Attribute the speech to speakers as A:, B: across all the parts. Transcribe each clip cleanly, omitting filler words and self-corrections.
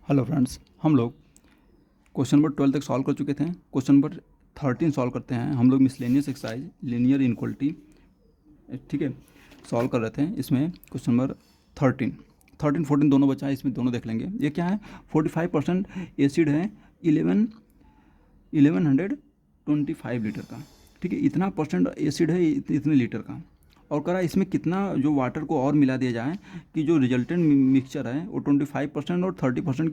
A: Hello friends, हम लोग question number 12 तक सॉल्व कर चुके थे। क्वेश्चन नंबर 13 सॉल्व करते हैं हम लोग। मिसलेनियस एक्सरसाइज लीनियर इनक्वलिटी, ठीक है, सॉल्व कर रहे थे। इसमें क्वेश्चन नंबर 13 14 दोनों बचा है, इसमें दोनों देख लेंगे। ये क्या है, 45% एसिड है 1125 लीटर का, ठीक है। इतना परसेंट एसिड है इतने लीटर का। और करा इसमें कितना जो वाटर को और मिला दिया जाए कि जो रिजल्टेंट मिक्सचर है वो 25% और 30%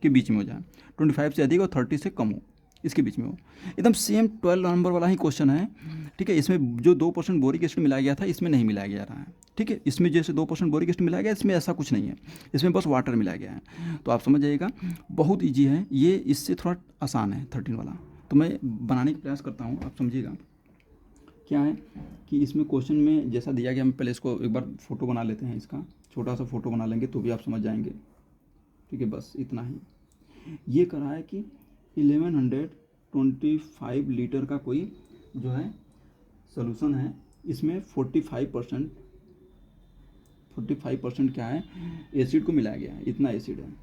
A: के बीच में हो जाए। 25 से अधिक और 30 से कम हो, इसके बीच में हो। एकदम सेम 12 नंबर वाला ही क्वेश्चन है, ठीक है। इसमें जो 2% बोरिक एसिड मिलाया गया था, इसमें नहीं मिलाया गया रहा है, ठीक है। इसमें जैसे 2% बोरिक एसिड मिलाया गया, इसमें ऐसा कुछ नहीं है, इसमें बस वाटर मिलाया गया है। तो आप समझ जाइएगा, बहुत ईजी है ये, इससे थोड़ा आसान है 13 वाला। तो मैं बनाने का प्रयास करता हूँ, आप समझिएगा। क्या है कि इसमें क्वेश्चन में जैसा दिया गया, हम पहले इसको एक बार फ़ोटो बना लेते हैं। इसका छोटा सा फ़ोटो बना लेंगे तो भी आप समझ जाएंगे, ठीक है। बस इतना ही। ये करा है कि 1125 लीटर का कोई जो है सोल्यूशन है। इसमें 45% क्या है, एसिड को मिलाया गया है, इतना एसिड है,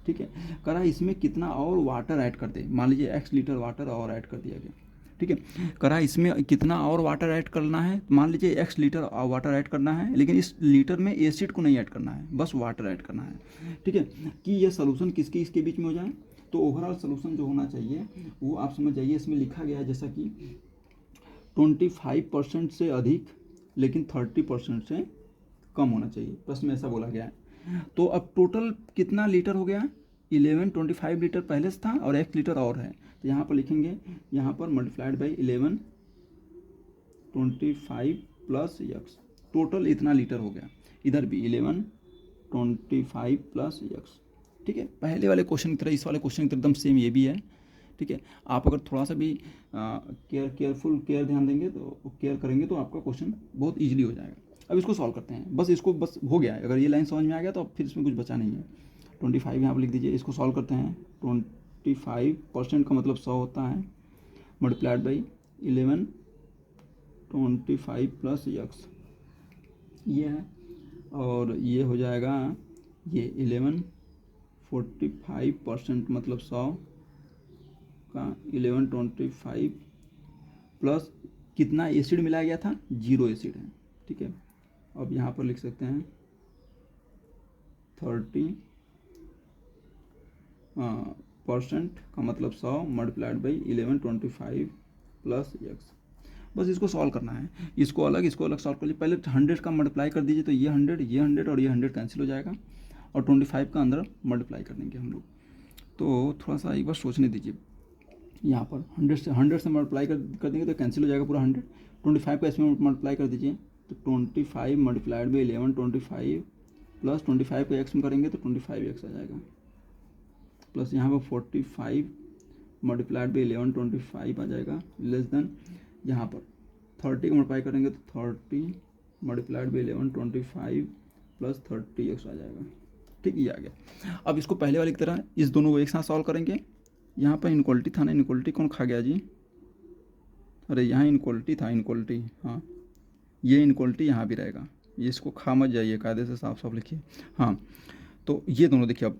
A: ठीक है। करा इसमें कितना और वाटर ऐड कर दे, मान लीजिए x लीटर वाटर और ऐड कर दिया गया, ठीक है। करा इसमें कितना और वाटर ऐड करना है, मान लीजिए x लीटर वाटर ऐड करना है, लेकिन इस लीटर में एसिड को नहीं ऐड करना है, बस वाटर ऐड करना है, ठीक है। कि ये सोल्यूशन किसके इसके बीच में हो जाए। तो ओवरऑल सोल्यूशन जो होना चाहिए वो आप समझ जाइए। इसमें लिखा गया है जैसा कि 25% से अधिक लेकिन 30% से कम होना चाहिए, प्रश्न में ऐसा बोला गया है। तो अब टोटल कितना लीटर हो गया, 1125 लीटर पहले से था और 1 लीटर और है। तो यहाँ पर लिखेंगे, यहाँ पर multiplied by 1125 plus x, total इतना लीटर हो गया। इधर भी 1125 प्लस यक्स, ठीक है। पहले वाले क्वेश्चन की तरह इस वाले क्वेश्चन की तरह एकदम सेम ये भी है, ठीक है। आप अगर थोड़ा सा भी केयर ध्यान देंगे तो केयर करेंगे तो आपका क्वेश्चन बहुत ईजिली हो जाएगा। अब इसको सॉल्व करते हैं, बस इसको बस हो गया है। अगर ये लाइन समझ में आ गया तो अब फिर इसमें कुछ बचा नहीं है। 25 यहाँ पर लिख दीजिए। इसको सॉल्व करते हैं। 25% का मतलब 100 होता है, मल्टीप्लाइड बाई 1125 प्लस यक्स, ये है। और ये हो जाएगा, ये 1145% मतलब 100 का 1125 प्लस कितना एसिड मिलाया गया था, 0 एसिड है, ठीक है। अब यहाँ पर लिख सकते हैं 30% का मतलब 100 मल्टीप्लाइड बाई 1125 प्लस एक्स। बस इसको सॉल्व करना है, इसको अलग सॉल्व कर लीजिए। पहले 100 का मल्टीप्लाई कर दीजिए तो ये 100 और ये 100 कैंसिल हो जाएगा, और 25 का अंदर मल्टीप्लाई कर देंगे हम लोग। तो थोड़ा सा एक बार सोचने दीजिए। यहाँ पर 100 से मल्टीप्लाई कर देंगे तो कैंसिल हो जाएगा पूरा 100। 25 का इसमें मल्टीप्लाई कर दीजिए तो 25 मल्टीप्लाइड बाई 1125 प्लस 25 को एक्स में करेंगे तो 25x आ जाएगा, प्लस यहाँ पर 45 मल्टीप्लाइड बाई 1125 आ जाएगा, लेस देन यहाँ पर 30 को मल्टीप्लाई करेंगे तो 30 मल्टीप्लाइड बाई 1125 प्लस 30x आ जाएगा, ठीक, ये आ गया। अब इसको पहले वाली की तरह इस दोनों को एक साथ सॉल्व करेंगे। यहाँ पर इनक्वलिटी था ना, इनक्वलिटी कौन खा गया जी, अरे यहाँ इनक्वलिटी था, इनक्वलिटी, हाँ ये इनक्वलिटी यहाँ भी रहेगा, ये इसको खा मत जाइए, कायदे से साफ साफ लिखिए। हाँ, तो ये दोनों देखिए। अब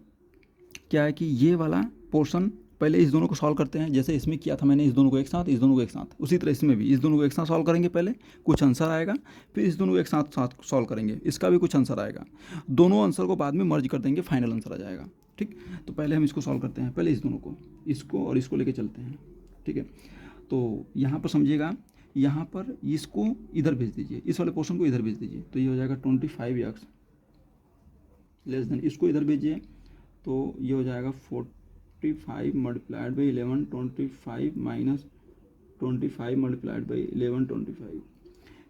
A: क्या है कि ये वाला पोर्शन पहले इस दोनों को सॉल्व करते हैं, जैसे इसमें किया था मैंने, इस दोनों को एक साथ, इस दोनों को एक साथ, उसी तरह इसमें भी इस दोनों को एक साथ सॉल्व करेंगे। पहले कुछ आंसर आएगा, फिर इस दोनों को एक साथ सॉल्व करेंगे, इसका भी कुछ आंसर आएगा। दोनों आंसर को बाद में मर्ज कर देंगे, फाइनल आंसर आ जाएगा, ठीक। तो पहले हम इसको सॉल्व करते हैं, पहले इस दोनों को, इसको और इसको लेके चलते हैं, ठीक है। तो यहाँ पर समझिएगा, यहाँ पर इसको इधर भेज दीजिए, इस वाले पोर्शन को इधर भेज दीजिए, तो ये हो जाएगा 25x लेस देन, इसको इधर भेजिए तो ये हो जाएगा 45 multiplied by 1125 minus 25 multiplied by 1125।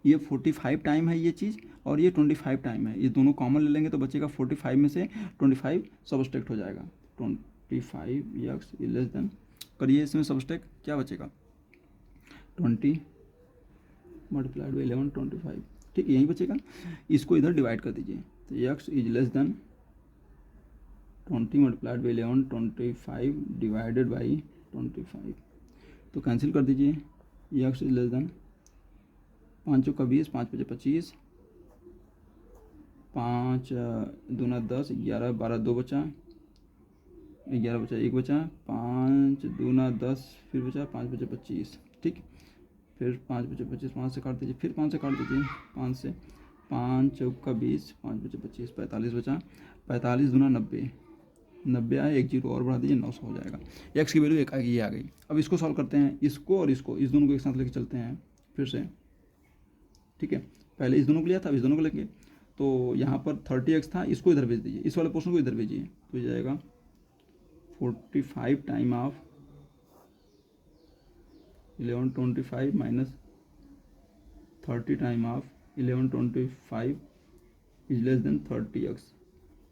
A: ये 45 टाइम है ये चीज़, और ये 25 टाइम है, ये दोनों कॉमन ले लेंगे तो बचेगा 45 में से 25 सबस्ट्रैक्ट हो जाएगा। 25x लेस देन, करिए इसमें सबस्ट्रैक्ट, क्या बचेगा 20 मल्टीप्लाइड बाई 1125, ठीक, यही बचेगा। इसको इधर डिवाइड कर दीजिए तो x is less then 20 multiplied by 1125 divided by 25, तो कैंसिल कर दीजिए। x इज लेस देन 5 का 20, 5 5 25, 5 दूना 10, 11 12 2 बचा, 11 बचा, 1 बचा, 5 दूना 10, फिर बचा 5 बचे 25, ठीक। फिर 5 बचे 25, 5 से काट दीजिए, फिर 5 से काट दीजिए, 5 से, 5 चौका 20, 5 बचे 25, 45 बचा, 45 दूना 90, 90 आए, 1 जीरो और बढ़ा दीजिए, 900 हो जाएगा। एक्स की वैल्यू एक ये आ गई। अब इसको सॉल्व करते हैं, इसको और इसको, इस दोनों को एक साथ लेके चलते हैं फिर से, ठीक है। पहले इस दोनों को लिया था, अब इस दोनों को लेंगे। तो यहाँ पर 30x था, इसको इधर भेज दीजिए, इस वाले पोर्शन को इधर भेजिए, तो ये जाएगा 45 time of 1125 minus 30 time of 1125 is less then 30x,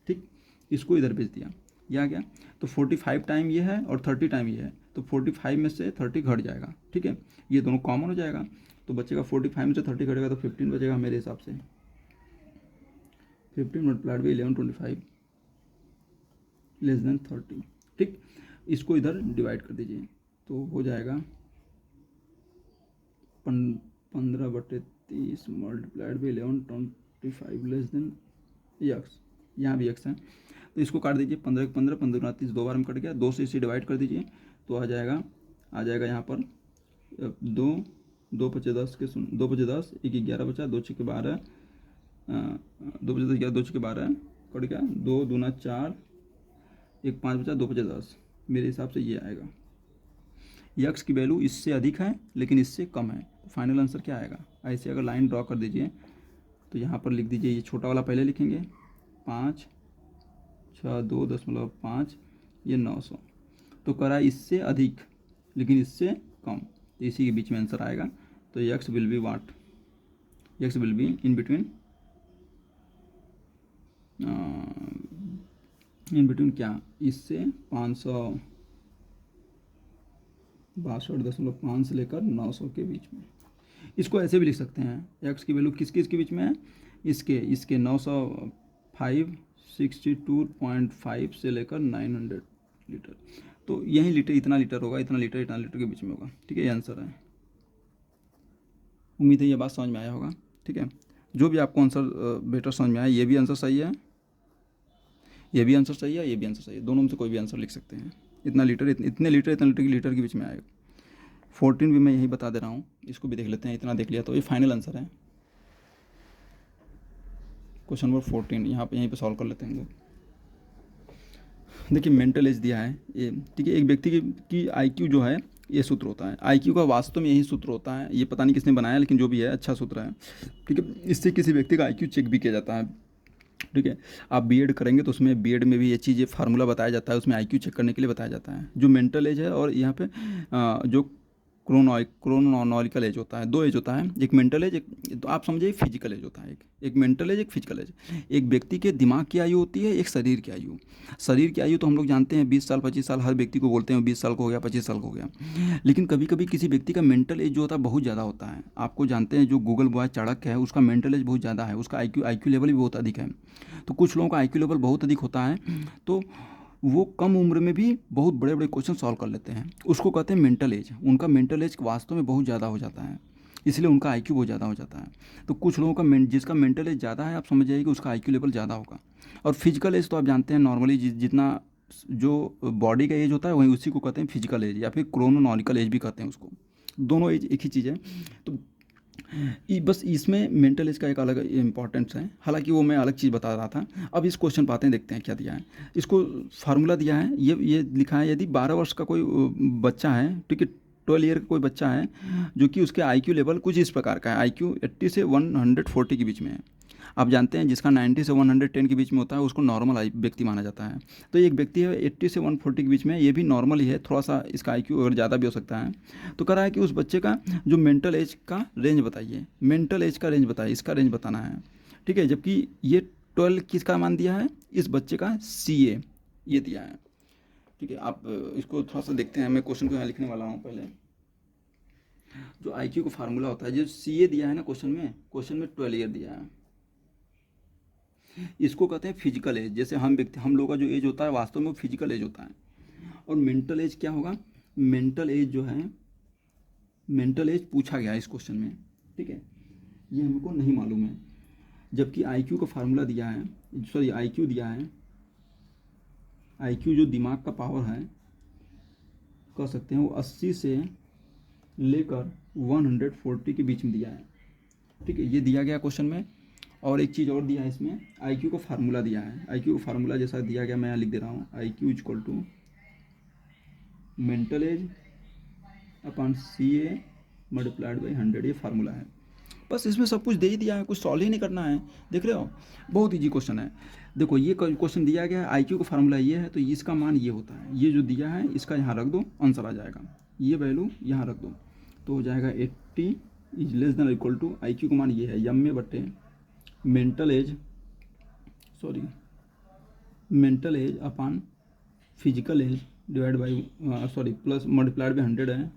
A: ठीक। इसको इधर भेज दिया, ये आ गया। तो 45 टाइम ये है और 30 टाइम ये है, तो 45 में से 30 घट जाएगा, ठीक है। ये दोनों कॉमन हो जाएगा, तो बचेगा 45 में से 30 घटेगा तो 15 बचेगा मेरे हिसाब से। 15 मल्टीप्लाइड बाई 1125 लेस देन 30, ठीक। इसको इधर डिवाइड कर दीजिए, तो हो जाएगा 15/30 multiplied by 1125 less than x, यहाँ भी एक्स है, तो इसको काट दीजिए, 15 15, 15 30, 2 बार में कट गया, 2 से इसे डिवाइड कर दीजिए, तो आ जाएगा यहाँ पर 2 2 पचे 10 के 2 पचे 10, 1 11 बचा, 2 6 12, 2 बचे 10 11, 2 6 12 कट गया, 2 दूना 4, 1 5 बचा, 2 पचे 10, मेरे हिसाब से ये आएगा। यक्स की वैल्यू इससे अधिक है लेकिन इससे कम है, तो फाइनल आंसर क्या आएगा। ऐसे अगर लाइन ड्रॉ कर दीजिए तो यहाँ पर लिख दीजिए, ये छोटा वाला पहले लिखेंगे, 5 6 2.5, ये 900, तो करा इससे अधिक लेकिन इससे कम, तो इसी के बीच में आंसर आएगा। तो x will be what, x will be in between क्या, इससे 562.5 से लेकर 900 के बीच में। इसको ऐसे भी लिख सकते हैं, एक्स की वैल्यू किस किस के बीच में है, इसके 905 62.5 से लेकर 900 लीटर, तो यही लीटर इतना लीटर होगा, इतना लीटर के बीच में होगा, ठीक है। ये आंसर है। उम्मीद है ये बात समझ में आया होगा, ठीक है। जो भी आपको आंसर बेटर समझ में आया, ये भी आंसर सही है, ये भी आंसर सही है, ये भी आंसर सही है, दोनों में से कोई भी आंसर लिख सकते हैं। इतना लीटर, इतने लीटर की लीटर के बीच में आएगा। 14 भी मैं यही बता दे रहा हूँ, इसको भी देख लेते हैं, इतना देख लिया तो ये फाइनल आंसर है। क्वेश्चन नंबर 14 यहीं पे सॉल्व कर लेते हैं हम लोग। देखिए मेंटल एज दिया है ये, ठीक है। एक व्यक्ति की IQ जो है, ये सूत्र होता है, IQ का वास्तव में यही सूत्र होता है, ये पता नहीं किसने बनाया लेकिन जो भी है अच्छा सूत्र है, ठीक है। इससे किसी व्यक्ति का IQ चेक भी किया जाता है, ठीक है। आप बीएड करेंगे तो उसमें बीएड में भी ये चीज़, ये फार्मूला बताया जाता है, उसमें IQ चेक करने के लिए बताया जाता है। जो मेंटल एज है और यहाँ पे जो क्रोनोलॉजिकल एज होता है, 2 एज होता है, एक मेंटल एज, एक तो आप समझिए फिजिकल एज होता है, एक मेंटल एज, एक फिजिकल एज। एक व्यक्ति के दिमाग की आयु होती है, एक शरीर की आयु। शरीर की आयु तो हम लोग जानते हैं 20 साल 25 साल, हर व्यक्ति को बोलते हैं 20 साल को हो गया, 25 साल को हो गया, लेकिन कभी कभी किसी व्यक्ति का मेंटल एज जो होता है बहुत ज़्यादा होता है। आपको जानते हैं जो गूगल बॉय चाणक्य है, उसका मेंटल एज बहुत ज़्यादा है, उसका IQ लेवल भी बहुत अधिक है। तो कुछ लोगों का IQ लेवल बहुत अधिक होता है, तो वो कम उम्र में भी बहुत बड़े बड़े क्वेश्चन सॉल्व कर लेते हैं, उसको कहते हैं मेंटल एज। उनका मेंटल एज वास्तव में बहुत ज़्यादा हो जाता है, इसलिए उनका IQ बहुत ज़्यादा हो जाता है। तो कुछ लोगों का जिसका मेंटल एज ज़्यादा है, आप समझ जाइए कि उसका IQ लेवल ज़्यादा होगा। और फिजिकल एज तो आप जानते हैं नॉर्मली जितना जो बॉडी का एज होता है वही उसी को कहते हैं फिजिकल एज, या फिर क्रोनोलॉजिकल एज भी कहते हैं उसको। दोनों एज एक ही चीज़ है। तो बस इसमें मेंटल एज का एक अलग इंपॉर्टेंस है, हालांकि वो मैं अलग चीज़ बता रहा था। अब इस क्वेश्चन पाते हैं, देखते हैं क्या दिया है। इसको फार्मूला दिया है, ये लिखा है, यदि 12 वर्ष का कोई बच्चा है, ठीक है, 12 ईयर का कोई बच्चा है जो कि उसके IQ लेवल कुछ इस प्रकार का है, IQ 80 से 140 के बीच में है। आप जानते हैं जिसका 90 से 110 के बीच में होता है उसको नॉर्मल व्यक्ति माना जाता है। तो एक व्यक्ति है 80 से 140 के बीच में, ये भी नॉर्मल ही है, थोड़ा सा इसका IQ अगर ज़्यादा भी हो सकता है। तो कह रहा है कि उस बच्चे का जो मेंटल एज का रेंज बताइए, मेंटल एज का रेंज बताइए, इसका रेंज बताना है, ठीक है। जबकि ये 12 किसका मान दिया है, इस बच्चे का CA ये दिया है, ठीक है। आप इसको थोड़ा सा देखते हैं, मैं क्वेश्चन को यहाँ लिखने वाला हूँ। पहले जो IQ का फार्मूला होता है, जो CA दिया है ना क्वेश्चन में 12 ईयर दिया है, इसको कहते हैं फिजिकल एज। जैसे हम लोगों का जो एज होता है वास्तव में वो फिजिकल एज होता है। और मेंटल एज क्या होगा, मेंटल एज जो है, मेंटल एज पूछा गया है इस क्वेश्चन में, ठीक है, ये हमको नहीं मालूम है। जबकि IQ का फार्मूला दिया है, सॉरी IQ दिया है, IQ जो दिमाग का पावर है कह सकते हैं वो 80 से लेकर 140 के बीच में दिया है। ठीक है, ये दिया गया क्वेश्चन में। और एक चीज़ और दिया है इसमें, IQ का फार्मूला दिया है। IQ का फार्मूला जैसा दिया गया मैं यहाँ लिख दे रहा हूँ, IQ equal to mental age upon CA multiplied by 100, ये फार्मूला है। बस इसमें सब कुछ दे ही दिया है, कुछ सॉल्व ही नहीं करना है। देख रहे हो, बहुत ईजी क्वेश्चन है। देखो ये क्वेश्चन दिया गया है, IQ का फार्मूला ये है तो इसका मान ये होता है, ये जो दिया है इसका यहाँ रख दो, आंसर आ जाएगा। ये वैल्यू यहाँ रख दो तो हो जाएगा 80 is less than equal to, IQ का मान ये है यम में बटे mental age upon physical age divide by plus multiplied by 100 है,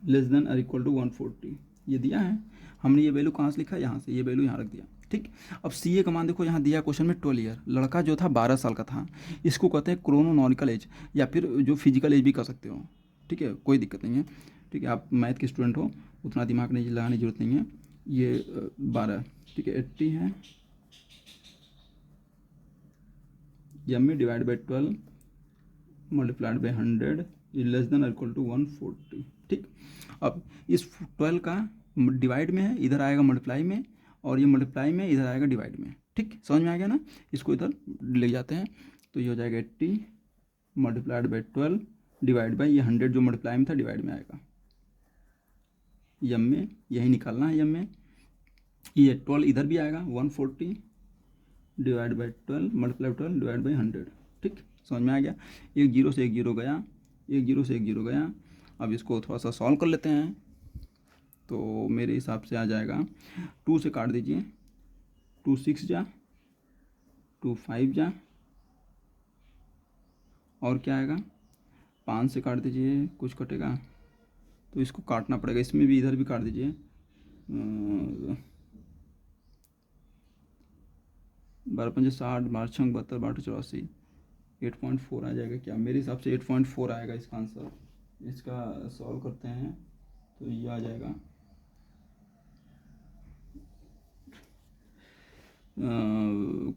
A: लेस देन और इक्वल टू 140। ये दिया है, हमने ये वैल्यू कहाँ से लिखा है, यहाँ से, ये वैल्यू यहाँ रख दिया। ठीक, अब CA का मान देखो यहाँ दिया क्वेश्चन में 12 ईयर, लड़का जो था 12 साल का था, इसको कहते हैं क्रोनोलॉजिकल एज या फिर जो फिजिकल एज भी कह सकते हो। ठीक है, कोई दिक्कत नहीं है। ठीक है, आप मैथ के स्टूडेंट हो, उतना दिमाग नहीं लगाने की जरूरत नहीं है। ये 12, ठीक है, 80 है, यम में divide by 12 multiplied by 100 is less than equal to 140। ठीक, अब इस 12 का डिवाइड में है, इधर आएगा मल्टीप्लाई में, और ये मल्टीप्लाई में इधर आएगा डिवाइड में। ठीक, समझ में आ गया ना, इसको इधर ले जाते हैं तो ये हो जाएगा 80 मल्टीप्लाइड बाई 12 डिवाइड बाई ये 100 जो मल्टीप्लाई में था डिवाइड में आएगा, यम में यही निकालना है, यम में ये 12 इधर भी आएगा 140 divide by 12 multiply 12 divide by 100। ठीक, समझ में आ गया। एक जीरो से एक जीरो गया, एक जीरो से एक जीरो गया। अब इसको थोड़ा सा सॉल्व कर लेते हैं तो मेरे हिसाब से आ जाएगा, 2 से काट दीजिए, 2 6 जा, 2 5 जा, और क्या आएगा, 5 से काट दीजिए, कुछ कटेगा तो इसको काटना पड़ेगा, इसमें भी इधर भी काट दीजिए, 12 5 60, 12 6 72, 12 84, 8.4 आ जाएगा क्या, मेरे हिसाब से 8.4 आएगा इसका आंसर। इसका सॉल्व करते हैं तो ये आ जाएगा,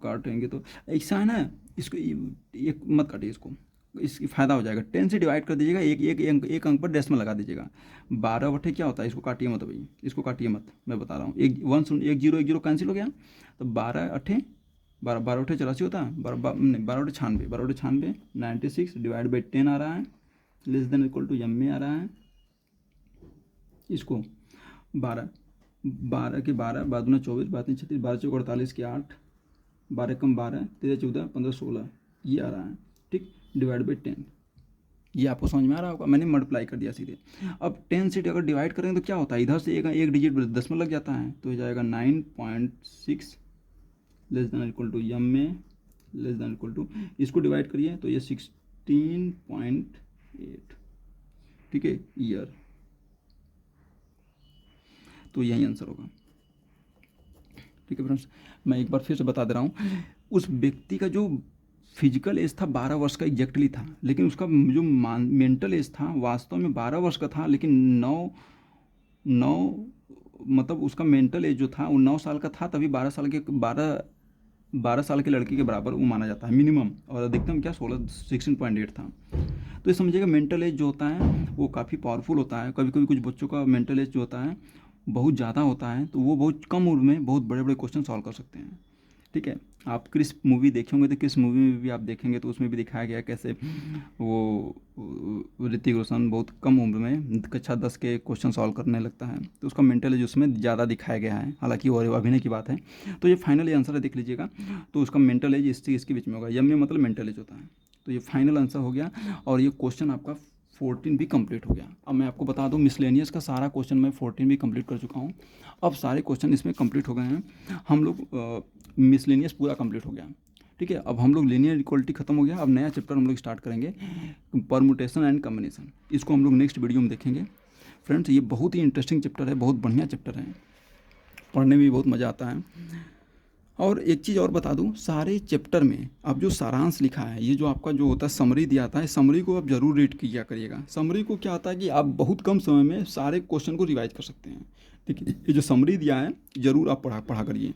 A: काटेंगे तो ऐसा है ना, इसको एक मत काटिए, इसको इसकी फ़ायदा हो जाएगा, 10 से डिवाइड कर दीजिएगा, एक अंक पर डेसिमल लगा दीजिएगा। 12 बटे क्या होता है, इसको काटिए मत भाई, इसको काटिए मत, मैं बता रहा हूँ। एक जीरो कैंसिल हो गया, तो 12 अठे 84 होता है, 12 बटे 96, 12 बटे 96 96 डिवाइड बाई 10 आ रहा है, लेस देन इक्वल टू यम में आ रहा है। इसको 12 के 12 12 दूना 24, 12 3 36, 12 चौक 48 के 8, 12 कम 12 13 14 15 16, ये आ रहा है। ठीक, डिवाइड बाई 10, ये आपको समझ में आ रहा होगा, मैंने मल्टीप्लाई कर दिया सीधे। अब 10 से अगर डिवाइड करेंगे तो क्या होता है, इधर से एक डिजिट दशमलव लग जाता है, तो हो जाएगा 9.6 लेस देन इक्वल टू यम में लेस देन इक्वल टू, इसको डिवाइड करिए तो ये 16.8। ठीक है, ईयर, तो यही आंसर होगा। ठीक है फ्रेंड्स, मैं एक बार फिर से बता दे रहा हूँ, उस व्यक्ति का जो फिजिकल एज था 12 वर्ष का एग्जैक्टली था, लेकिन उसका जो मेंटल एज था वास्तव में 12 वर्ष का था, लेकिन 9 मतलब उसका मेंटल एज जो था वो 9 साल का था, तभी 12 साल के लड़की के बराबर वो माना जाता है मिनिमम, और अधिकतम क्या 16.8 था। तो ये समझिएगा मेंटल एज जो होता है वो काफ़ी पावरफुल होता है। कभी कभी कुछ बच्चों का मेंटल एज जो होता है बहुत ज़्यादा होता है, तो वो बहुत कम उम्र में बहुत बड़े बड़े क्वेश्चन सॉल्व कर सकते हैं। ठीक है, आप क्रिस मूवी देखे होंगे तो क्रिस मूवी में भी आप देखेंगे तो उसमें भी दिखाया गया कैसे वो ऋतिक रोशन बहुत कम उम्र में कक्षा 10 के क्वेश्चन सॉल्व करने लगता है, तो उसका मेंटल एज उसमें ज़्यादा दिखाया गया है, हालांकि वो अभिनय की बात है। तो ये फाइनल आंसर है, देख लीजिएगा, तो उसका मेंटल एज इसके बीच में होगा, यम में मतलब मेंटल एज होता है, तो ये फाइनल आंसर हो गया। और ये क्वेश्चन आपका 14 भी कंप्लीट हो गया। अब मैं आपको बता दूं मिसलेनियस का सारा क्वेश्चन मैं 14 भी कंप्लीट कर चुका हूं, अब सारे क्वेश्चन इसमें कंप्लीट हो गए हैं। हम लोग मिसलेनियस पूरा कंप्लीट हो गया। ठीक है, अब हम लोग लीनियर इक्वालिटी खत्म हो गया, अब नया चैप्टर हम लोग स्टार्ट करेंगे, परमुटेशन एंड कॉम्बिनेशन। इसको हम लोग नेक्स्ट वीडियो में देखेंगे। फ्रेंड्स, ये बहुत ही इंटरेस्टिंग चैप्टर है, बहुत बढ़िया चैप्टर है, पढ़ने में भी बहुत मज़ा आता है। और एक चीज़ और बता दूं, सारे चैप्टर में अब जो सारांश लिखा है, ये जो आपका जो होता है समरी दिया था, समरी को आप जरूर रीड किया करिएगा। समरी को क्या होता है कि आप बहुत कम समय में सारे क्वेश्चन को रिवाइज कर सकते हैं। ठीक है, ये जो समरी दिया है जरूर आप पढ़ा करिए,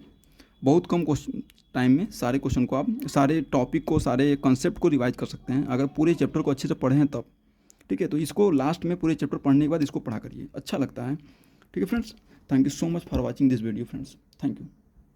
A: बहुत कम क्वेश्चन टाइम में सारे क्वेश्चन को आप, सारे टॉपिक को, सारे कॉन्सेप्ट को रिवाइज कर सकते हैं अगर पूरे चैप्टर को अच्छे से पढ़े हैं तब। ठीक है, तो इसको लास्ट में पूरे चैप्टर पढ़ने के बाद इसको पढ़ा करिए, अच्छा लगता है। ठीक है friends, thank you so much for watching this video friends, thank you.